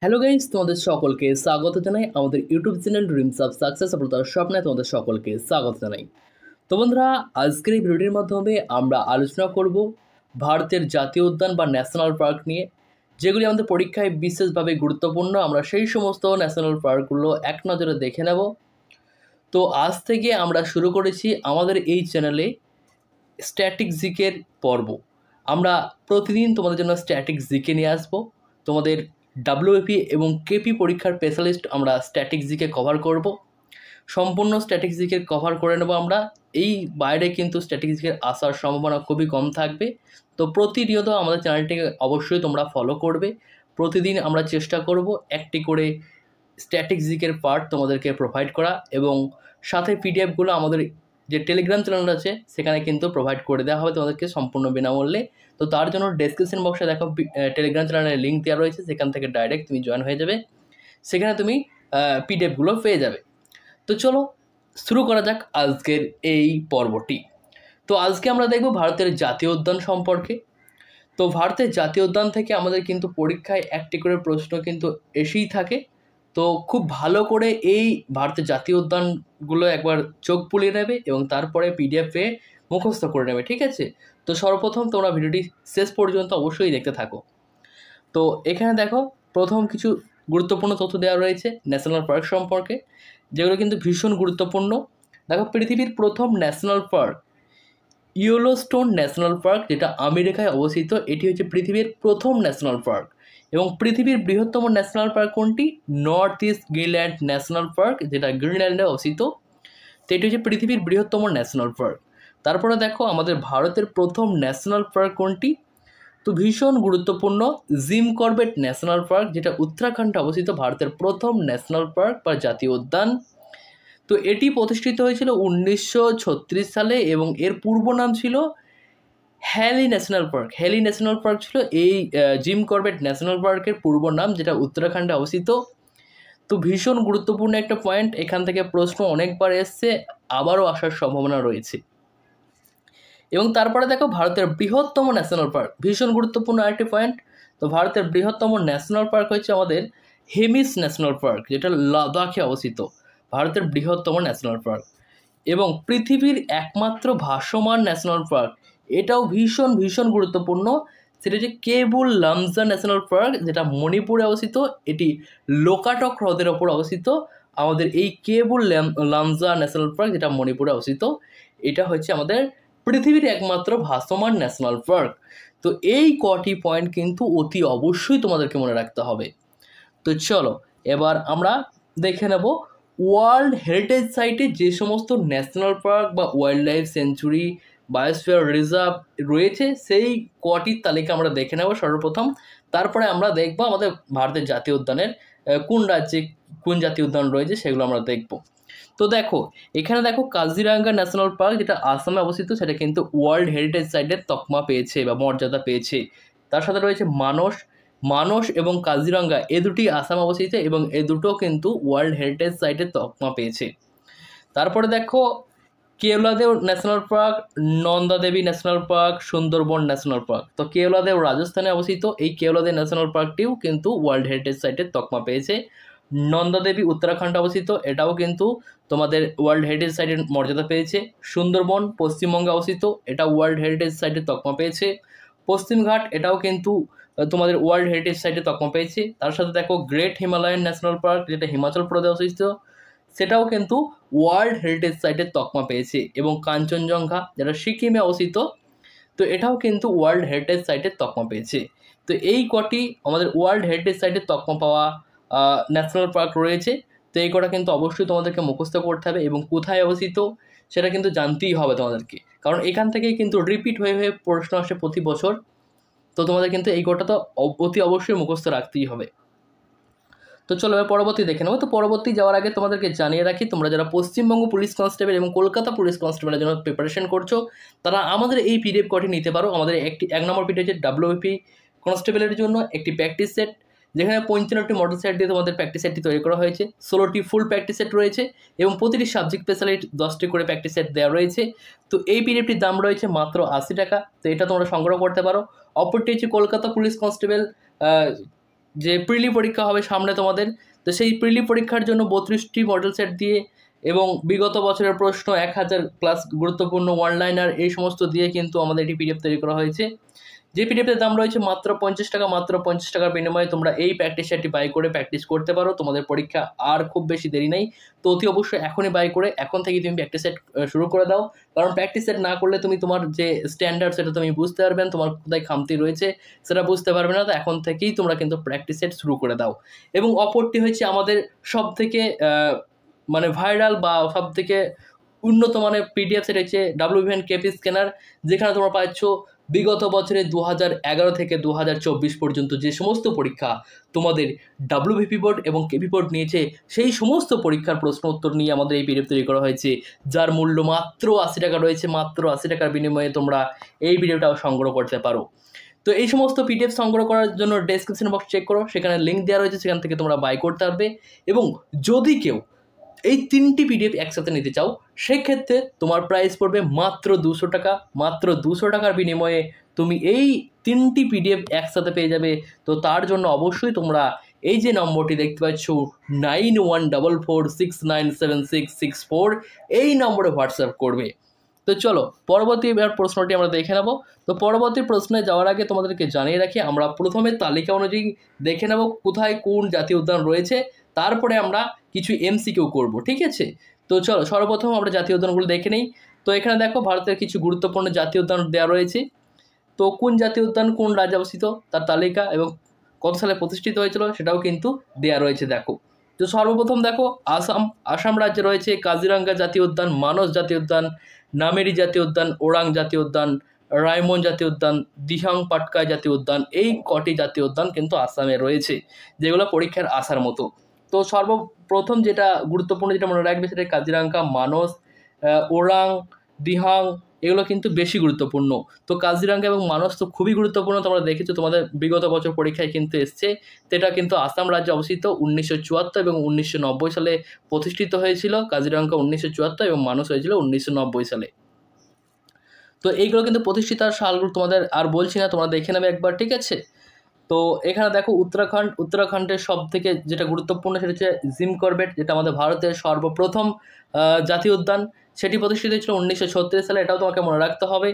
Hello guys, তোমাদের সকলকে স্বাগত জানাই আমাদের YouTube channel dreams of success সফলতার স্বপ্নে তোমাদের সকলকে স্বাগত জানাই। তো বন্ধুরা, আজকের এই ভিডিওটির মাধ্যমে আমরা আলোচনা করব ভারতের জাতীয় উদ্যান বা ন্যাশনাল পার্ক নিয়ে, যেগুলি আমাদের পরীক্ষায় বিশেষভাবে গুরুত্বপূর্ণ। আমরা সেই সমস্ত ন্যাশনাল পার্কগুলো এক নজরে দেখে নেব। তো আজ থেকে আমরা শুরু করেছি আমাদের এই চ্যানেলে স্ট্যাটিক জিকের পর্ব। আমরা প্রতিদিন তোমাদের জন্য স্ট্যাটিক জিকে নিয়ে আসবো। তোমাদের ডাব্লিউএপি এবং কেপি পরীক্ষার স্পেশালিস্ট আমরা স্ট্যাটিক জিকে কভার করব। সম্পূর্ণ স্ট্যাটিক জিকে কভার করে নেব আমরা। এই বাইরে কিন্তু স্ট্যাটিক জিকের আসার সম্ভাবনা খুবই কম থাকবে। তো প্রতিনিয়ত আমাদের চ্যানেলটিকে অবশ্যই তোমরা ফলো করবে। প্রতিদিন আমরা চেষ্টা করব একটি করে স্ট্যাটিক জিকের পার্ট তোমাদেরকে প্রোভাইড করা, এবং সাথে পিডিএফগুলো আমাদের যে টেলিগ্রাম চ্যানেল আছে সেখানে কিন্তু প্রোভাইড করে দেওয়া হবে তোমাদেরকে সম্পূর্ণ বিনামূল্যে। তো তার জন্য ডেসক্রিপশন বক্সে দেখো টেলিগ্রাম চ্যানেলের লিঙ্ক দেওয়া রয়েছে, সেখান থেকে ডাইরেক্ট তুমি জয়েন হয়ে যাবে, সেখানে তুমি পিডিএফগুলো পেয়ে যাবে। তো চলো শুরু করা যাক আজকের এই পর্বটি। তো আজকে আমরা দেখব ভারতের জাতীয় উদ্যান সম্পর্কে। তো ভারতের জাতীয় উদ্যান থেকে আমাদের কিন্তু পরীক্ষায় একটি করে প্রশ্ন কিন্তু এসেই থাকে। তো খুব ভালো করে এই ভারতের জাতীয় উদ্যানগুলো একবার চোখ বুলিয়ে নেবে এবং তারপরে পিডিএফে মুখস্থ করে নেবে, ঠিক আছে? তো সর্বপ্রথম তোমরা ভিডিওটি শেষ পর্যন্ত অবশ্যই দেখতে থাকো। তো এখানে দেখো, প্রথম কিছু গুরুত্বপূর্ণ তথ্য দেওয়া রয়েছে ন্যাশনাল পার্ক সম্পর্কে, যেগুলো কিন্তু ভীষণ গুরুত্বপূর্ণ। দেখো, পৃথিবীর প্রথম national park Yellowstone national park, যেটা আমেরিকায় অবস্থিত, এটি হচ্ছে পৃথিবীর প্রথম ন্যাশনাল পার্ক। এবং পৃথিবীর বৃহত্তম ন্যাশনাল পার্ক কোনটি? North east Greenland national park, যেটা গ্রিনল্যান্ডে অবস্থিত। তো এটি হচ্ছে পৃথিবীর বৃহত্তম ন্যাশনাল পার্ক। তারপরে দেখো, আমাদের ভারতের প্রথম ন্যাশনাল পার্ক কোনটি? তো ভীষণ গুরুত্বপূর্ণ, জিম করবেট ন্যাশনাল পার্ক, যেটা উত্তরাখণ্ডে অবস্থিত, ভারতের প্রথম ন্যাশনাল পার্ক বা জাতীয় উদ্যান। তো এটি প্রতিষ্ঠিত হয়েছিল 1936 সালে এবং এর পূর্ব নাম ছিল Hailey National Park. Hailey National Park ছিল এই জিম করবেট ন্যাশনাল পার্কের পূর্ব নাম, যেটা উত্তরাখণ্ডে অবস্থিত। তো ভীষণ গুরুত্বপূর্ণ একটা পয়েন্ট, এখান থেকে প্রশ্ন অনেকবার এসছে, আবারও আসার সম্ভাবনা রয়েছে। এবং তারপরে দেখো, ভারতের বৃহত্তম ন্যাশনাল পার্ক, ভীষণ গুরুত্বপূর্ণ আরেকটি পয়েন্ট। তো ভারতের বৃহত্তম ন্যাশনাল পার্ক হচ্ছে আমাদের হেমিস ন্যাশনাল পার্ক, যেটা লাদাখে অবস্থিত, ভারতের বৃহত্তম ন্যাশনাল পার্ক। এবং পৃথিবীর একমাত্র ভাসমান ন্যাশনাল পার্ক, এটাও ভীষণ ভীষণ গুরুত্বপূর্ণ, সেটা হচ্ছে কেবুল লামজা ন্যাশনাল পার্ক, যেটা মণিপুরে অবস্থিত। এটি লোকাটক হ্রদের ওপর অবস্থিত। আমাদের এই কেবুল লামজা ন্যাশনাল পার্ক, যেটা মণিপুরে অবস্থিত, এটা হচ্ছে আমাদের পৃথিবীর একমাত্র ভাসমান ন্যাশনাল পার্ক। তো এই কটি পয়েন্ট কিন্তু অতি অবশ্যই তোমাদেরকে মনে রাখতে হবে। তো চলো এবার আমরা দেখে নেব ওয়ার্ল্ড হেরিটেজ সাইটে যে সমস্ত ন্যাশনাল পার্ক বা wild life century, biosphere reserve রয়েছে, সেই কটির তালিকা আমরা দেখে নেব সর্বপ্রথম। তারপরে আমরা দেখব আমাদের ভারতের জাতীয় উদ্যানের কোন রাজ্যে কোন জাতীয় উদ্যান রয়েছে, সেগুলো আমরা দেখব। তো দেখো, এখানে দেখো কাজিরাঙ্গা ন্যাশনাল পার্ক, যেটা আসামে অবস্থিত, সেটা কিন্তু ওয়ার্ল্ড হেরিটেজ সাইটের তকমা পেয়েছে বা মর্যাদা পেয়েছে। তার সাথে রয়েছে মানস এবং কাজিরাঙ্গা, এ দুটি আসামে অবস্থিত এবং এ দুটো কিন্তু ওয়ার্ল্ড হেরিটেজ সাইটের তকমা পেয়েছে। তারপরে দেখো, Keoladeo National Park, Nanda Devi National Park, Sundarban National Park. তো কেওলাদেও রাজস্থানে অবস্থিত, এই কেওলাদেও ন্যাশনাল পার্কটিও কিন্তু ওয়ার্ল্ড হেরিটেজ সাইটের তকমা পেয়েছে। নন্দাদেবী উত্তরাখণ্ডে অবস্থিত, এটাও কিন্তু তোমাদের ওয়ার্ল্ড হেরিটেজ সাইটের মর্যাদা পেয়েছে। সুন্দরবন পশ্চিমবঙ্গে অবস্থিত, এটা ওয়ার্ল্ড হেরিটেজ সাইটের তকমা পেয়েছে। পশ্চিমঘাট, এটাও কিন্তু তোমাদের ওয়ার্ল্ড হেরিটেজ সাইটে তকমা পেয়েছে। তার সাথে দেখো গ্রেট হিমালয়ান ন্যাশনাল পার্ক, যেটা হিমাচল প্রদেশে অবস্থিত, সেটাও কিন্তু ওয়ার্ল্ড হেরিটেজ সাইটের তকমা পেয়েছে। এবং কাঞ্চনজঙ্ঘা, যেটা সিকিমে অবস্থিত, তো এটাও কিন্তু ওয়ার্ল্ড হেরিটেজ সাইটের তকমা পেয়েছে। তো এই কটি আমাদের ওয়ার্ল্ড হেরিটেজ সাইটের তকমা পাওয়া ন্যাশনাল পার্ক রয়েছে। তো এই কটা কিন্তু অবশ্যই তোমাদেরকে মুখস্থ করতে হবে এবং কোথায় অবস্থিত সেটা কিন্তু জানতেই হবে তোমাদেরকে, কারণ এখান থেকেই কিন্তু রিপিট হয়ে হয়ে প্রশ্ন আসে প্রতি বছর। তো তোমাদের কিন্তু এই কটা তো অতি অবশ্যই মুখস্থ রাখতেই হবে। তো চলো এবার পরবর্তী দেখে নেবো। তো পরবর্তী যাওয়ার আগে তোমাদেরকে জানিয়ে রাখি, তোমরা যারা পশ্চিমবঙ্গ পুলিশ কনস্টেবল এবং কলকাতা পুলিশ কনস্টেবলের জন্য প্রিপারেশন করছো, তারা আমাদের এই পিডিএফ কটি নিতে পারো। আমাদের এক নম্বর পিডিএফ হচ্ছে ডাব্লিউপি কনস্টেবলের জন্য একটি প্র্যাকটিস সেট, যেখানে 55টি মডেল সেট দিয়ে তোমাদের প্র্যাকটিস সেটটি তৈরি করা হয়েছে। 16টি ফুল প্র্যাকটিস সেট রয়েছে এবং প্রতিটি সাবজেক্ট স্পেশালিটি 10টি করে প্র্যাকটিস সেট দেওয়া রয়েছে। তো এই পিডিএফটির দাম রয়েছে মাত্র 80 টাকা। তো এটা তোমরা সংগ্রহ করতে পারো। অপরটি হচ্ছে কলকাতা পুলিশ কনস্টেবল যে প্রিলি পরীক্ষা হবে সামনে তোমাদের, তো সেই প্রিলি পরীক্ষার জন্য 32টি মডেল সেট দিয়ে এবং বিগত বছরের প্রশ্ন 1000 প্লাস গুরুত্বপূর্ণ ওয়ান লাইনার এই সমস্ত দিয়ে কিন্তু আমাদের এটি পিডিএফ তৈরি করা হয়েছে। যে পিডিএফের দাম রয়েছে মাত্র 50 টাকা, মাত্র 50 টাকার বিনিময়ে তোমরা এই প্র্যাকটিস সেটটি বাই করে প্র্যাকটিস করতে পারো। তোমাদের পরীক্ষা আর খুব বেশি দেরি নেই, তো অতি অবশ্যই এখনই বাই করে এখন থেকেই তুমি প্র্যাকটিস সেট শুরু করে দাও। কারণ প্র্যাকটিস সেট না করলে তুমি তোমার যে স্ট্যান্ডার্ড সেটা তুমি বুঝতে পারবে না, তোমার কোথায় খামতি রয়েছে সেটা বুঝতে পারবে না। তো এখন থেকেই তোমরা কিন্তু প্র্যাকটিস সেট শুরু করে দাও। এবং অপরটি হচ্ছে আমাদের সব থেকে মানে ভাইরাল বা সব থেকে উন্নত মানের পিডিএফ সেট হচ্ছে WVN কেপি স্ক্যানার, যেখানে তোমরা পাচ্ছ বিগত বছরে 2011 থেকে 2024 পর্যন্ত যে সমস্ত পরীক্ষা তোমাদের WVP বোর্ড এবং কেপি বোর্ড নিয়েছে সেই সমস্ত পরীক্ষার প্রশ্ন উত্তর নিয়ে আমাদের এই পিডিএফ তৈরি করা হয়েছে, যার মূল্য মাত্র 80 টাকা রয়েছে। মাত্র 80 টাকার বিনিময়ে তোমরা এই ভিডিওটাও সংগ্রহ করতে পারো। তো এই সমস্ত পিডিএফ সংগ্রহ করার জন্য ডেসক্রিপশন বক্স চেক করো, সেখানে লিঙ্ক দেওয়া রয়েছে, সেখান থেকে তোমরা বাই করতে পারবে। এবং যদি কেউ এই 3টি পিডিএফ একসাথে নিতে চাও সেক্ষেত্রে তোমার প্রাইস পড়বে মাত্র 200 টাকা। মাত্র 200 টাকার বিনিময়ে তুমি এই 3টি পিডিএফ একসাথে পেয়ে যাবে। তো তার জন্য অবশ্যই তোমরা এই যে নম্বরটি দেখতে পাচ্ছ 9144697664 এই নম্বরে হোয়াটসঅ্যাপ করবে। তো চলো পরবর্তী প্রশ্নটি আমরা দেখে নেব। তো পরবর্তী প্রশ্নে যাওয়ার আগে তোমাদেরকে জানিয়ে রাখি, আমরা প্রথমে তালিকা অনুযায়ী দেখে নেব কোথায় কোন জাতীয় উদ্যান রয়েছে, তারপরে আমরা কিছু MCকিউ করব, ঠিক আছে। তো চলো সর্বপ্রথম আমরা জাতীয় উদ্যানগুলো দেখে নিই। তো এখানে দেখো ভারতের কিছু গুরুত্বপূর্ণ জাতীয় উদ্যান দেওয়া রয়েছে। তো কোন জাতীয় উদ্যান কোন রাজ্যে অবস্থিত তার তালিকা এবং কত সালে প্রতিষ্ঠিত হয়েছিল সেটাও কিন্তু দেওয়া রয়েছে। দেখো তো সর্বপ্রথম দেখো আসাম রাজ্যে রয়েছে কাজিরাঙ্গা জাতীয় উদ্যান, মানস জাতীয় উদ্যান, নামেরি জাতীয় উদ্যান, ওরাং জাতীয় উদ্যান, রায়মন জাতীয় উদ্যান, দিহাং পাটকাই জাতীয় উদ্যান। এই কটি জাতীয় উদ্যান কিন্তু আসামে রয়েছে, যেগুলো পরীক্ষার আসার মতো। তো সর্বপ্রথম যেটা গুরুত্বপূর্ণ যেটা মনে রাখবে সেটা কাজিরাঙ্গা, মানস, ওরাং, দিহাং এগুলো কিন্তু বেশি গুরুত্বপূর্ণ। তো কাজিরাঙ্গা এবং মানস তো খুবই গুরুত্বপূর্ণ, তোমরা দেখেছো তোমাদের বিগত বছর পরীক্ষায় কিন্তু এসছে। এটা কিন্তু আসাম রাজ্যে অবস্থিত, 1974 এবং 1990 সালে প্রতিষ্ঠিত হয়েছিল। কাজিরাঙ্গা 1974 এবং মানস হয়েছিল 1990 সালে। তো এইগুলো কিন্তু প্রতিষ্ঠিতার সালগুলো তোমাদের আর বলছি না, তোমরা দেখে নেবে একবার, ঠিক আছে। তো এখানে দেখো উত্তরাখণ্ডের সব থেকে যেটা গুরুত্বপূর্ণ সেটা হচ্ছে জিম করবেট, যেটা আমাদের ভারতের সর্বপ্রথম জাতীয় উদ্যান, সেটি প্রতিষ্ঠিত হয়েছিল 1936 সালে, এটাও তোমাকে মনে রাখতে হবে।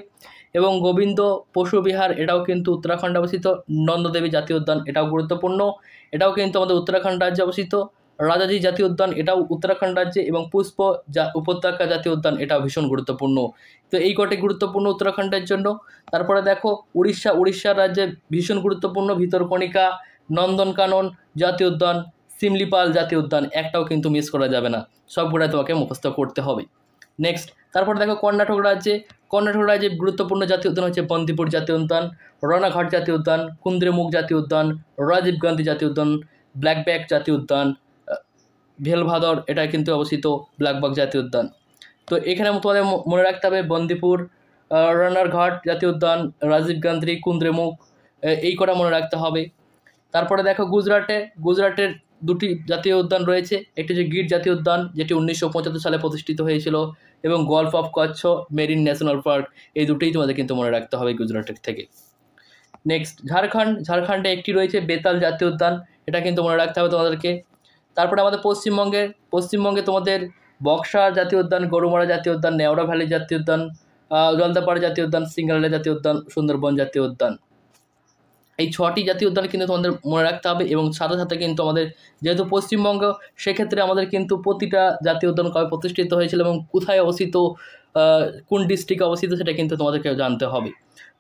এবং গোবিন্দ পশু বিহার এটাও কিন্তু উত্তরাখণ্ডে অবস্থিত। নন্দদেবী জাতীয় উদ্যান এটাও গুরুত্বপূর্ণ, এটাও কিন্তু আমাদের উত্তরাখণ্ড রাজ্যে অবস্থিত। রাজাজি জাতীয় উদ্যান এটাও উত্তরাখণ্ড রাজ্যে, এবং পুষ্প উপত্যকা জাতীয় উদ্যান এটাও ভীষণ গুরুত্বপূর্ণ। তো এই কটি গুরুত্বপূর্ণ উত্তরাখণ্ডের জন্য। তারপরে দেখো উড়িষ্যার রাজ্যে ভীষণ গুরুত্বপূর্ণ ভিতরকণিকা, নন্দনকানন জাতীয় উদ্যান, সিমলিপাল জাতীয় উদ্যান, একটাও কিন্তু মিস করা যাবে না, সবগুলো তোমাকে মুখস্থ করতে হবে। নেক্সট তারপর দেখো কর্ণাটক রাজ্যে গুরুত্বপূর্ণ জাতীয় উদ্যান হচ্ছে বন্দিপুর জাতীয় উদ্যান, রানাঘাট জাতীয় উদ্যান, কুন্দ্রেমুখ জাতীয় উদ্যান, রাজীব গান্ধী জাতীয় উদ্যান, ব্ল্যাকব্যাক জাতীয় উদ্যান, ভেলভাদর এটা কিন্তু অবস্থিত, ব্ল্যাকবাক জাতীয় উদ্যান। তো এখানে তোমাদের মনে রাখতে হবে বন্দিপুর, রানারঘাট জাতীয় উদ্যান, রাজীব গান্ধী, কুন্দ্রেমুখ, এই কটা মনে রাখতে হবে। তারপরে দেখো গুজরাটের দুটি জাতীয় উদ্যান রয়েছে, একটি হচ্ছে গির জাতীয় উদ্যান যেটি 1975 সালে প্রতিষ্ঠিত হয়েছিল, এবং golf of Kutch marine national park, এই দুটোই তোমাদের কিন্তু মনে রাখতে হবে গুজরাটের থেকে। নেক্সট ঝাড়খণ্ডে একটি রয়েছে বেতাল জাতীয় উদ্যান, এটা কিন্তু মনে রাখতে হবে তোমাদেরকে। তারপরে আমাদের পশ্চিমবঙ্গে তোমাদের বক্সা জাতীয় উদ্যান, গরুমারা জাতীয় উদ্যান, নেওড়া ভ্যালি জাতীয় উদ্যান, জলদাপাড়া জাতীয় উদ্যান, সিঙ্গালা জাতীয় উদ্যান, সুন্দরবন জাতীয় উদ্যান, এই 6টি জাতীয় উদ্যান কিন্তু তোমাদের মনে রাখতে হবে। এবং সাথে সাথে কিন্তু আমাদের যেহেতু পশ্চিমবঙ্গ, সেক্ষেত্রে আমাদের কিন্তু প্রতিটা জাতীয় উদ্যান কবে প্রতিষ্ঠিত হয়েছিল এবং কোথায় অবস্থিত, কোন ডিস্ট্রিক্টে অবস্থিত সেটা কিন্তু তোমাদেরকে জানতে হবে।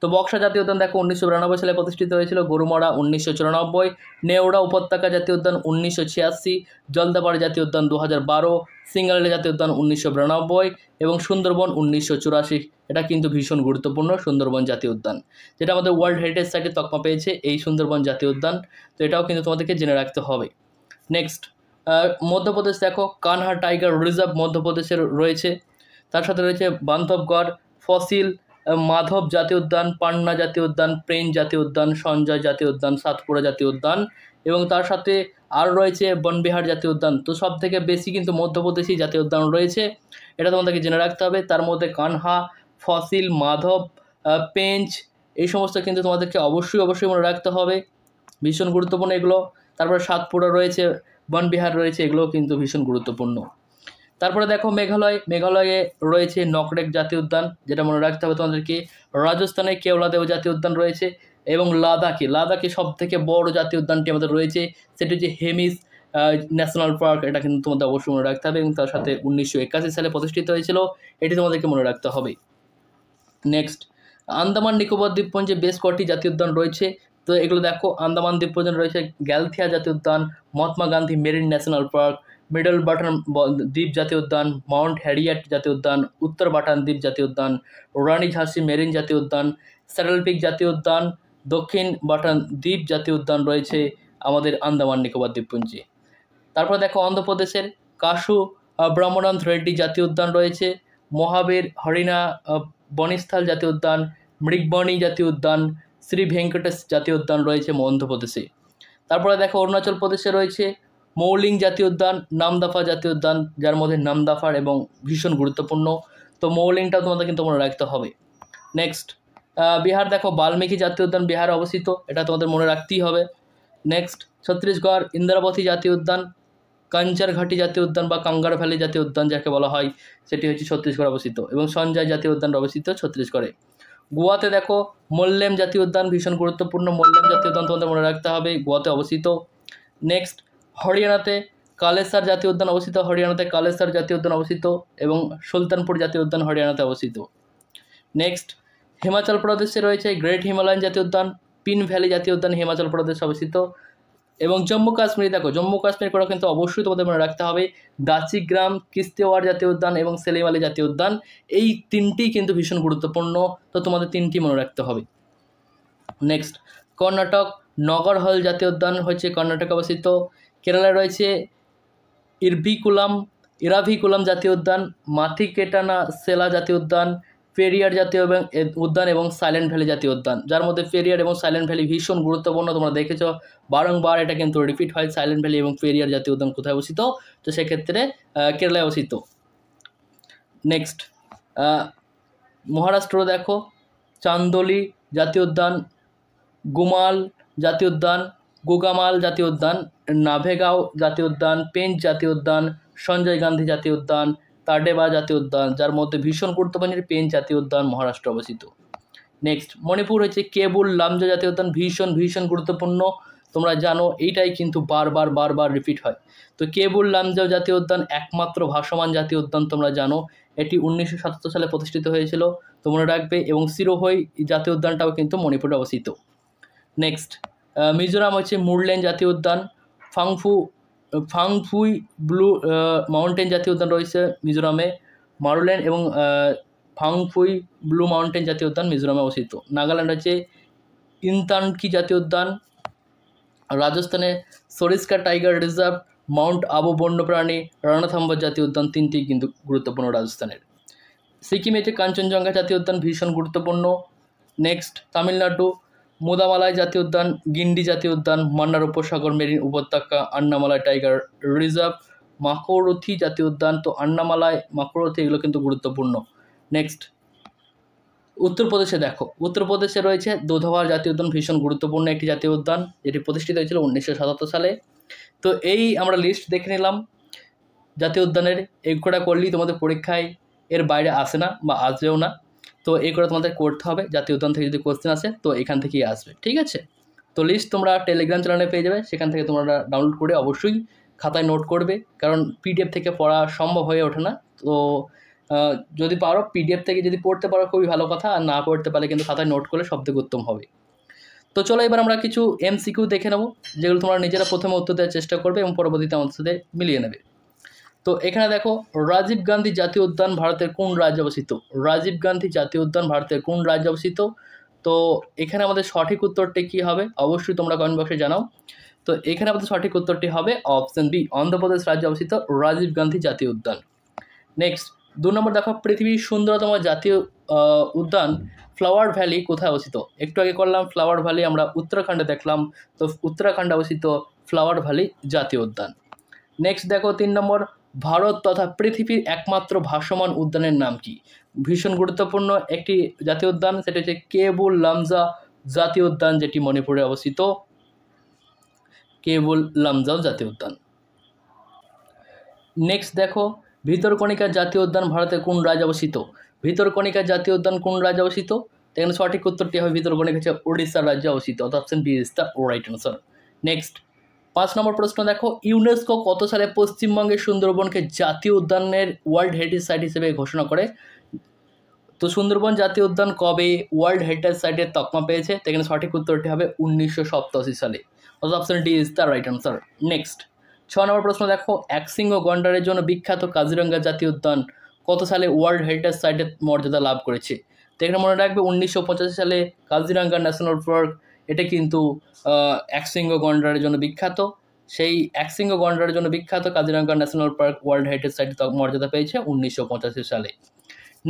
তো বক্সা জাতীয় উদ্যান দেখো 1992 সালে প্রতিষ্ঠিত হয়েছিল, গরুমারা 1994, নেওড়া উপত্যকা জাতীয় উদ্যান 1986, জলদাপাড়া জাতীয় উদ্যান 2012, সিঙ্গালা জাতীয় উদ্যান 1992 এবং সুন্দরবন 1984। এটা কিন্তু ভীষণ গুরুত্বপূর্ণ সুন্দরবন জাতীয় উদ্যান, যেটা আমাদের ওয়ার্ল্ড হেরিটেজ সাইটে তকমা পেয়েছে এই সুন্দরবন জাতীয় উদ্যান। তো এটাও কিন্তু তোমাদেরকে জেনে রাখতে হবে। নেক্সট মধ্যপ্রদেশ দেখো কানহা টাইগার রিজার্ভ মধ্যপ্রদেশের রয়েছে, তার সাথে রয়েছে বান্ধবগড়, ফসিল, মাধব জাতীয় উদ্যান, পান্না জাতীয় উদ্যান, প্রেন জাতীয় উদ্যান, সঞ্জয় জাতীয় উদ্যান, সাতপুরা জাতীয় উদ্যান, এবং তার সাথে আরও রয়েছে বনবিহার জাতীয় উদ্যান। তো সব থেকে বেশি কিন্তু মধ্যপ্রদেশই জাতীয় উদ্যান রয়েছে, এটা তোমাদেরকে জেনে রাখতে হবে। তার মধ্যে কানহা, ফসিল, মাধব, পেঞ্চ এই সমস্ত কিন্তু তোমাদেরকে অবশ্যই মনে রাখতে হবে, ভীষণ গুরুত্বপূর্ণ এগুলো। তারপরে সাতপুরা রয়েছে, বনবিহার রয়েছে, এগুলোও কিন্তু ভীষণ গুরুত্বপূর্ণ। তারপরে দেখো মেঘালয়ে রয়েছে নকরেক জাতীয় উদ্যান, যেটা মনে রাখতে হবে তোমাদেরকে। রাজস্থানে কেওলাদেও জাতীয় উদ্যান রয়েছে, এবং লাদাখে সব থেকে বড় জাতীয় উদ্যানটি আমাদের রয়েছে, সেটি হচ্ছে হেমিস ন্যাশনাল পার্ক। এটা কিন্তু তোমাদের অবশ্যই মনে রাখতে হবে, এবং তার সাথে 1981 সালে প্রতিষ্ঠিত হয়েছিল, এটি তোমাদেরকে মনে রাখতে হবে। নেক্সট, আন্দামান নিকোবর দ্বীপপুঞ্জে বেশ কটি জাতীয় উদ্যান রয়েছে। তো এগুলো দেখো, আন্দামান দ্বীপপুঞ্জে রয়েছে গ্যালথিয়া জাতীয় উদ্যান, Mahatma Gandhi marine national park, middle button দ্বীপ জাতীয় উদ্যান, মাউন্ট হ্যারিয়েট জাতীয় উদ্যান, উত্তর বাটান দ্বীপ জাতীয় উদ্যান, রানী ঝাঁসি মেরিন জাতীয় উদ্যান, স্যাডেল পিক জাতীয় উদ্যান, দক্ষিণ বাটান দ্বীপ জাতীয় উদ্যান রয়েছে আমাদের আন্দামান নিকোবর দ্বীপপুঞ্জে। তারপর দেখো অন্ধ্রপ্রদেশের কাশু ব্রহ্মনাথ রেড্ডি জাতীয় উদ্যান রয়েছে, মহাবীর হরিণা বনিস্থল জাতীয় উদ্যান, মৃগবণী জাতীয় উদ্যান, শ্রী ভেঙ্কটেশ জাতীয় উদ্যান রয়েছে অন্ধ্রপ্রদেশে। তারপরে দেখো অরুণাচল প্রদেশে রয়েছে মৌলিং জাতীয় উদ্যান, নামদাফা জাতীয় উদ্যান, যার মধ্যে নামদাফার এবং ভীষণ গুরুত্বপূর্ণ। তো মৌলিংটা তোমাদের কিন্তু মনে রাখতে হবে। নেক্সট, বিহার দেখো বাল্মীকি জাতীয় উদ্যান বিহারে অবস্থিত, এটা তোমাদের মনে রাখতেই হবে। নেক্সট, ছত্তিশগড় ইন্দ্রাবতী জাতীয় উদ্যান, কাঞ্চার ঘাটি জাতীয় উদ্যান বা কাঙ্গার ভ্যালি জাতীয় উদ্যান যাকে বলা হয়, সেটি হচ্ছে ছত্তিশগড় অবস্থিত, এবং সঞ্জয় জাতীয় উদ্যান অবস্থিত ছত্তিশগড়ে। গোয়াতে দেখো মোল্লেম জাতীয় উদ্যান, ভীষণ গুরুত্বপূর্ণ, মোল্লেম জাতীয় উদ্যান তোমাদের মনে রাখতে হবে, গোয়াতে অবস্থিত। নেক্সট, হরিয়ানাতে কালেসার জাতীয় উদ্যান অবস্থিত, জাতীয় উদ্যান অবস্থিত, এবং সুলতানপুর জাতীয় উদ্যান হরিয়ানাতে অবস্থিত। নেক্সট, হিমাচল প্রদেশে রয়েছে গ্রেট হিমালয়ান জাতীয় উদ্যান, পিন ভ্যালি জাতীয় উদ্যান হিমাচল প্রদেশে অবস্থিত। এবং জম্মু কাশ্মীর দেখো, জম্মু কাশ্মীর করে কিন্তু অবশ্যই তোমাদের মনে রাখতে হবে দাচিগ্রাম কিস্তেওয়ার জাতীয় উদ্যান এবং সেলিম আলী জাতীয় উদ্যান, এই তিনটি কিন্তু ভীষণ গুরুত্বপূর্ণ, তো তোমাদের তিনটি মনে রাখতে হবে। নেক্সট, কর্ণাটক নগরহল জাতীয় উদ্যান হচ্ছে কর্ণাটকে অবস্থিত। কেরালায় রয়েছে ইরাভিকুলাম জাতীয় উদ্যান, মাথিকেটানা সেলা জাতীয় উদ্যান, পেরিয়ার জাতীয় উদ্যান এবং সাইলেন্ট ভ্যালি জাতীয় উদ্যান, যার মধ্যে পেরিয়ার এবং সাইলেন্ট ভ্যালি ভীষণ গুরুত্বপূর্ণ। তোমরা দেখেছো বারংবার এটা কিন্তু রিপিট হয়, সাইলেন্ট ভ্যালি এবং পেরিয়ার জাতীয় উদ্যান কোথায় অবস্থিত, তো সেক্ষেত্রে কেরালায় অবস্থিত। নেক্সট, মহারাষ্ট্র দেখো চান্দোলি জাতীয় উদ্যান, গুমাল জাতীয় উদ্যান, গোগামাল জাতীয় উদ্যান, নাভেগাঁও জাতীয় উদ্যান, পেঞ্চ জাতীয় উদ্যান, সঞ্জয় গান্ধী জাতীয় উদ্যান, তাডেবা জাতীয় উদ্যান, যার মধ্যে ভীষণ গুরুত্বপূর্ণ পেঞ্চ জাতীয় উদ্যান মহারাষ্ট্র অবস্থিত। নেক্সট, মণিপুর হচ্ছে কেবুল লামজো জাতীয় উদ্যান, ভীষণ গুরুত্বপূর্ণ, তোমরা জানো এইটাই কিন্তু বারবার রিপিট হয়। তো কেবুল লামজো জাতীয় উদ্যান একমাত্র ভাসমান জাতীয় উদ্যান, তোমরা জানো এটি 1977 সালে প্রতিষ্ঠিত হয়েছিল, তো মনে রাখবে। এবং সিরোহই জাতীয় উদ্যানটাও কিন্তু মণিপুরে অবস্থিত। নেক্সট, মিজোরাম হচ্ছে মুরলেন জাতীয় উদ্যান, ফাংফুই ব্লু মাউন্টেন জাতীয় উদ্যান রয়েছে মিজোরামে, মারুলেন এবং ফাংফুই ব্লু মাউন্টেন জাতীয় উদ্যান মিজোরামে অবস্থিত। নাগাল্যান্ড হচ্ছে ইনতানকি জাতীয় উদ্যান, রাজস্থানে Sariska tiger reserve, Mount Abu বন্যপ্রাণী, রণথম্বর জাতীয় উদ্যান, তিনটি কিন্তু গুরুত্বপূর্ণ রাজস্থানের। সিকিমে হচ্ছে কাঞ্চনজঙ্ঘা জাতীয় উদ্যান, ভীষণ গুরুত্বপূর্ণ। নেক্সট, তামিলনাড়ু মুদামালাই জাতীয় উদ্যান, গিন্ডি জাতীয় উদ্যান, মান্নার উপসাগর মেরিন উপত্যকা, আন্নামালাই টাইগার রিজার্ভ, মাকরথি জাতীয় উদ্যান, তো আন্নামালাই মাকরথি এগুলো কিন্তু গুরুত্বপূর্ণ। নেক্সট, উত্তরপ্রদেশে দেখো, উত্তরপ্রদেশে রয়েছে দুধওয়ার জাতীয় উদ্যান, ভীষণ গুরুত্বপূর্ণ একটি জাতীয় উদ্যান, যেটি প্রতিষ্ঠিত হয়েছিল 1977 সালে। তো এই আমরা লিস্ট দেখে নিলাম জাতীয় উদ্যানের, এগুলো করলেই তোমাদের পরীক্ষায় এর বাইরে আসে না বা আসবেও না, তো এই করে তোমাদের করতে হবে। জাতীয় উদ্যান থেকে যদি কোশ্চেন আসে তো এখান থেকেই আসবে, ঠিক আছে। তো লিস্ট তোমরা টেলিগ্রাম চ্যানেলে পেয়ে যাবে, সেখান থেকে তোমরা ডাউনলোড করে অবশ্যই খাতায় নোট করবে, কারণ পিডিএফ থেকে পড়া সম্ভব হয়ে ওঠে না। তো যদি পারো পিডিএফ থেকে যদি পড়তে পারো খুবই ভালো কথা, আর না পড়তে পারলে কিন্তু খাতায় নোট করলে সবথেকে উত্তম হবে। তো চলো এবার আমরা কিছু এমসিকিউ দেখে নেব, যেগুলো তোমরা নিজেরা প্রথমে উত্তর দেওয়ার চেষ্টা করবে এবং পরবর্তীতে আমাদের সাথে মিলিয়ে নেবে। তো এখানে দেখো, রাজীব গান্ধী জাতীয় উদ্যান ভারতের কোন রাজ্যে অবস্থিত? রাজীব গান্ধী জাতীয় উদ্যান ভারতের কোন রাজ্যে অবস্থিত? তো এখানে আমাদের সঠিক উত্তরটি কী হবে অবশ্যই তোমরা কমেন্ট বক্সে জানাও। তো এখানে আমাদের সঠিক উত্তরটি হবে অপশন বি, অন্ধ্রপ্রদেশ রাজ্যে অবস্থিত রাজীব গান্ধী জাতীয় উদ্যান। নেক্সট, 2 নম্বর দেখো, পৃথিবীর সুন্দরতম জাতীয় উদ্যান ফ্লাওয়ার ভ্যালি কোথায় অবস্থিত? একটু আগে করলাম ফ্লাওয়ার ভ্যালি আমরা উত্তরাখণ্ডে দেখলাম, তো উত্তরাখণ্ডে অবস্থিত ফ্লাওয়ার ভ্যালি জাতীয় উদ্যান। নেক্সট দেখো, 3 নম্বর, ভারত তথা পৃথিবীর একমাত্র ভাসমান উদ্যানের নাম কি? ভীষণ গুরুত্বপূর্ণ একটি জাতীয় উদ্যান, সেটা হচ্ছে কেবুল লামজা জাতীয় উদ্যান, যেটি মণিপুরে অবস্থিত। কেবল লামজাও জাতীয় উদ্যান। নেক্সট দেখো, ভিতরকণিকা জাতীয় উদ্যান ভারতের কোন রাজ্যে অবস্থিত? ভিতরকণিকা জাতীয় উদ্যান কোন রাজ্যে অবস্থিত? এখানে সঠিক উত্তরটি হবে ভিতরকণিকা হচ্ছে উড়িষ্যা রাজ্যে অবস্থিত, অর্থাৎ option B is the right answer. Next 5 নম্বর প্রশ্ন দেখো, ইউনেস্কো কত সালে পশ্চিমবঙ্গের সুন্দরবনকে জাতীয় উদ্যানের ওয়ার্ল্ড হেরিটেজ সাইট হিসেবে ঘোষণা করে? তো সুন্দরবন জাতীয় উদ্যান কবে ওয়ার্ল্ড হেরিটেজ সাইটের তকমা পেয়েছে? তো এখানে সঠিক উত্তরটি হবে 1987 সালে, অর্থাৎ option D is the right answer. Next 6 নম্বর প্রশ্ন দেখো, একশৃঙ্গ গন্ডারের জন্য বিখ্যাত কাজিরাঙ্গা জাতীয় উদ্যান কত সালে ওয়ার্ল্ড হেরিটেজ সাইটের মর্যাদা লাভ করেছে? তো এখানে মনে রাখবে 1985 সালে কাজিরাঙ্গা ন্যাশনাল পার্ক, এটা কিন্তু একশৃঙ্গ গন্ডারের জন্য বিখ্যাত। সেই একশৃঙ্গ গন্ডারের জন্য বিখ্যাত Kaziranga national park world heritage সাইটের মর্যাদা পেয়েছে 1985 সালে।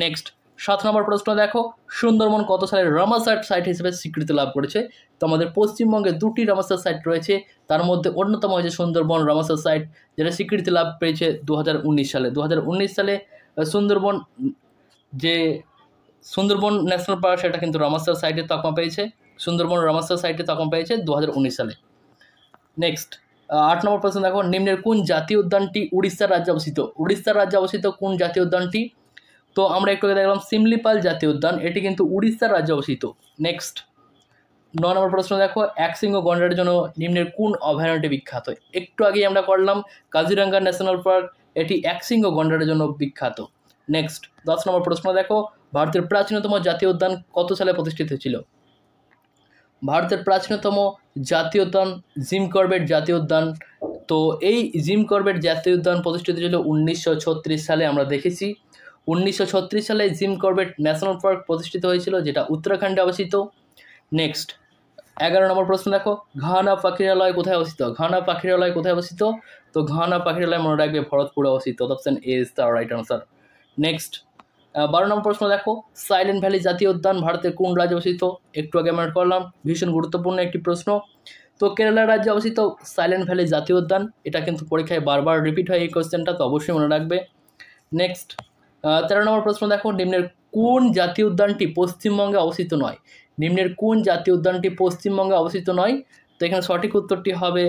নেক্সট 7 নম্বর প্রশ্ন দেখো, সুন্দরবন কত সালে রামাসার সাইট হিসেবে স্বীকৃতি লাভ করেছে? তো আমাদের পশ্চিমবঙ্গে 2টি রামাসার সাইট রয়েছে, তার মধ্যে অন্যতম হচ্ছে সুন্দরবন রামাসার সাইট, যেটা স্বীকৃতি লাভ পেয়েছে 2019 সালে। 2019 সালে সুন্দরবন যে সুন্দরবন ন্যাশনাল পার্ক, সেটা কিন্তু রামাসার সাইটের তকমা পেয়েছে। সুন্দরবন রামাসার সাইটের তকমা পেয়েছে 2019 সালে। নেক্সট 8 নম্বর প্রশ্ন দেখো, নিম্নের কোন জাতীয় উদ্যানটি উড়িষ্যার রাজ্যে অবস্থিত? উড়িষ্যার রাজ্যে অবস্থিত কোন জাতীয় উদ্যানটি? তো আমরা একটু দেখলাম সিমলিপাল জাতীয় উদ্যান, এটি কিন্তু উড়িষ্যার রাজ্যে অবস্থিত। নেক্সট 9 নম্বর প্রশ্ন দেখো, একশৃঙ্গ গন্ডারের জন্য নিম্নের কোন অভয়ারণ্যটি বিখ্যাত? একটু আগেই আমরা করলাম কাজিরাঙ্গা ন্যাশনাল পার্ক, এটি একশৃঙ্গ গন্ডারের জন্য বিখ্যাত। নেক্সট 10 নম্বর প্রশ্ন দেখো, ভারতের প্রাচীনতম জাতীয় উদ্যান কত সালে প্রতিষ্ঠিত হয়েছিল? ভারতের প্রাচীনতম জাতীয় উদ্যান জিম করবেট জাতীয় উদ্যান। তো এই জিম করবেট জাতীয় উদ্যান প্রতিষ্ঠিত ছিল 1936 সালে। আমরা দেখেছি 1936 সালে জিম করবেট ন্যাশনাল পার্ক প্রতিষ্ঠিত হয়েছিল, যেটা উত্তরাখণ্ডে অবস্থিত। নেক্সট 11 নম্বর প্রশ্ন দেখো, ঘানা পাখিরালয় কোথায় অবস্থিত? ঘানা পাখিরালয় কোথায় অবস্থিত? তো ঘানা পাখিরালয় মনে রাখবে ভরতপুরে অবস্থিত, option A is the right answer. Next 12 নম্বর প্রশ্ন দেখো, সাইলেন্ট ভ্যালি জাতীয় উদ্যান ভারতের কোন রাজ্যে অবস্থিত? একটু আগে আমরা করলাম, ভীষণ গুরুত্বপূর্ণ একটি প্রশ্ন। তো কেরালা রাজ্যে অবস্থিত সাইলেন্ট ভ্যালি জাতীয় উদ্যান, এটা কিন্তু পরীক্ষায় বারবার রিপিট হয় এই কোশ্চেনটা, তো অবশ্যই মনে রাখবে। নেক্সট 13 নম্বর প্রশ্ন দেখো, নিম্নের কোন জাতীয় উদ্যানটি পশ্চিমবঙ্গে অবস্থিত নয়? নিম্নের কোন জাতীয় উদ্যানটি পশ্চিমবঙ্গে অবস্থিত নয়? তো এখানে সঠিক উত্তরটি হবে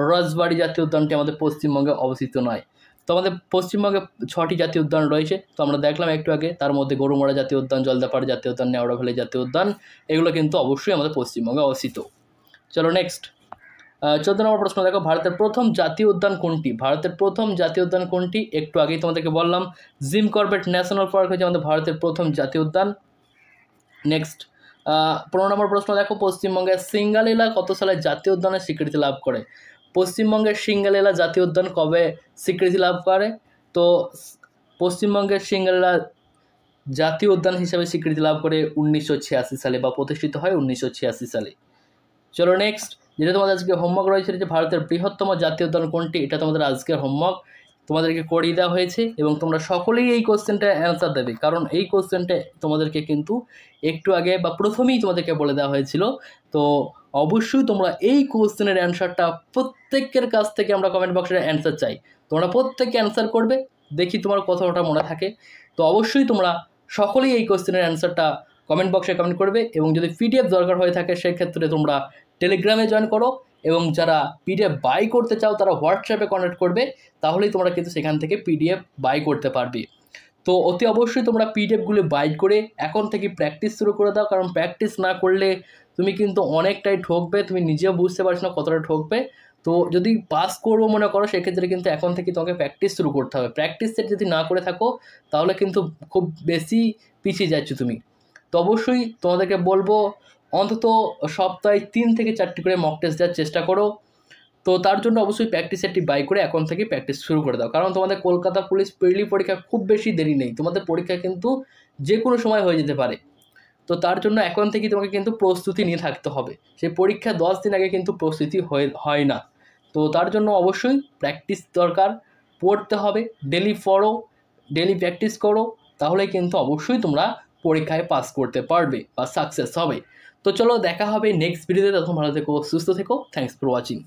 রসবাড়ি জাতীয় উদ্যানটি আমাদের পশ্চিমবঙ্গে অবস্থিত নয়। তো আমাদের পশ্চিমবঙ্গে 6টি জাতীয় উদ্যান রয়েছে, তো আমরা দেখলাম একটু আগে, তার মধ্যে গরুমারা জাতীয় উদ্যান, জলদাপাড়া জাতীয় উদ্যান, নেওড়া ভ্যালি জাতীয় উদ্যান, এগুলো কিন্তু অবশ্যই আমাদের পশ্চিমবঙ্গে অবস্থিত। চলো নেক্সট 14 নম্বর প্রশ্ন দেখো, ভারতের প্রথম জাতীয় উদ্যান কোনটি? ভারতের প্রথম জাতীয় উদ্যান কোনটি? একটু আগেই তোমাদেরকে বললাম, জিম করবেট ন্যাশনাল পার্ক হচ্ছে আমাদের ভারতের প্রথম জাতীয় উদ্যান। নেক্সট 15 নম্বর প্রশ্ন দেখো, পশ্চিমবঙ্গের সিঙ্গালীলা কত সালে জাতীয় উদ্যানের স্বীকৃতি লাভ করে? পশ্চিমবঙ্গের সিঙ্গালীলা জাতীয় উদ্যান কবে স্বীকৃতি লাভ করে? তো পশ্চিমবঙ্গের সিঙ্গালীলা জাতীয় উদ্যান হিসাবে স্বীকৃতি লাভ করে 1986 সালে, বা প্রতিষ্ঠিত হয় 1986 সালে। চলো নেক্সট, যেটা তোমাদের আজকে হোমওয়ার্ক রয়েছে, যে ভারতের বৃহত্তম জাতীয় উদ্যান কোনটি, এটা তোমাদের আজকের হোমওয়ার্ক তোমাদেরকে করিয়ে দেওয়া হয়েছে, এবং তোমরা সকলেই এই কোশ্চেনটা অ্যান্সার দেবে, কারণ এই কোশ্চেনটা তোমাদেরকে কিন্তু একটু আগে বা প্রথমেই তোমাদেরকে বলে দেওয়া হয়েছিল। তো অবশ্যই তোমরা এই কোশ্চেনের অ্যান্সারটা প্রত্যেকের কাছ থেকে আমরা কমেন্ট বক্সে অ্যান্সার চাই, তোমরা প্রত্যেককে অ্যান্সার করবে, দেখি তোমার কতটা মনে থাকে। তো অবশ্যই তোমরা সকলেই এই কোশ্চেনের অ্যান্সারটা কমেন্ট বক্সে কমেন্ট করবে, এবং যদি পিডিএফ দরকার হয়ে থাকে সেক্ষেত্রে তোমরা টেলিগ্রামে জয়েন করো, এবং যারা পিডিএফ বাই করতে চাও তারা হোয়াটসঅ্যাপে কন্ট্যাক্ট করবে, তাহলেই তোমরা কিন্তু সেখান থেকে পিডিএফ বাই করতে পারবে। তো অতি অবশ্যই তোমরা পিডিএফগুলো বাই করে এখন থেকে প্র্যাকটিস শুরু করে দাও, কারণ প্র্যাকটিস না করলে তুমি কিন্তু অনেকটাই ঠকবে, তুমি নিজেও বুঝতে পারছো না কতটা ঠকবে। তো যদি পাস করবো মনে করো, সেক্ষেত্রে কিন্তু এখন থেকে তোমাকে প্র্যাকটিস শুরু করতে হবে। প্র্যাকটিস সেট যদি না করে থাকো তাহলে কিন্তু খুব বেশি পিছিয়ে যাচ্ছ তুমি। তো অবশ্যই তোমাদেরকে বলবো অন্তত সপ্তাহে 3 থেকে 4টি করে মক টেস্ট দেওয়ার চেষ্টা করো। তো তার জন্য অবশ্যই প্র্যাকটিস সেটটি বাই করে এখন থেকে প্র্যাকটিস শুরু করে দাও, কারণ তোমাদের কলকাতা পুলিশ প্রিলি পরীক্ষা খুব বেশি দেরি নেই, তোমাদের পরীক্ষা কিন্তু যে কোনো সময় হয়ে যেতে পারে। তো তার জন্য এখন থেকেই তোমাকে কিন্তু প্রস্তুতি নিয়ে থাকতে হবে, সেই পরীক্ষা 10 দিন আগে কিন্তু প্রস্তুতি হয় না। তো তার জন্য অবশ্যই প্র্যাকটিস দরকার, পড়তে হবে, ডেলি পড়ো, ডেলি প্র্যাকটিস করো, তাহলে কিন্তু অবশ্যই তোমরা পরীক্ষায় পাস করতে পারবে বা সাকসেস হবে। তো চলো দেখা হবে নেক্সট ভিডিওতে, তখন ভালো থেকো, সুস্থ থেকো, থ্যাঙ্কস ফর ওয়াচিং।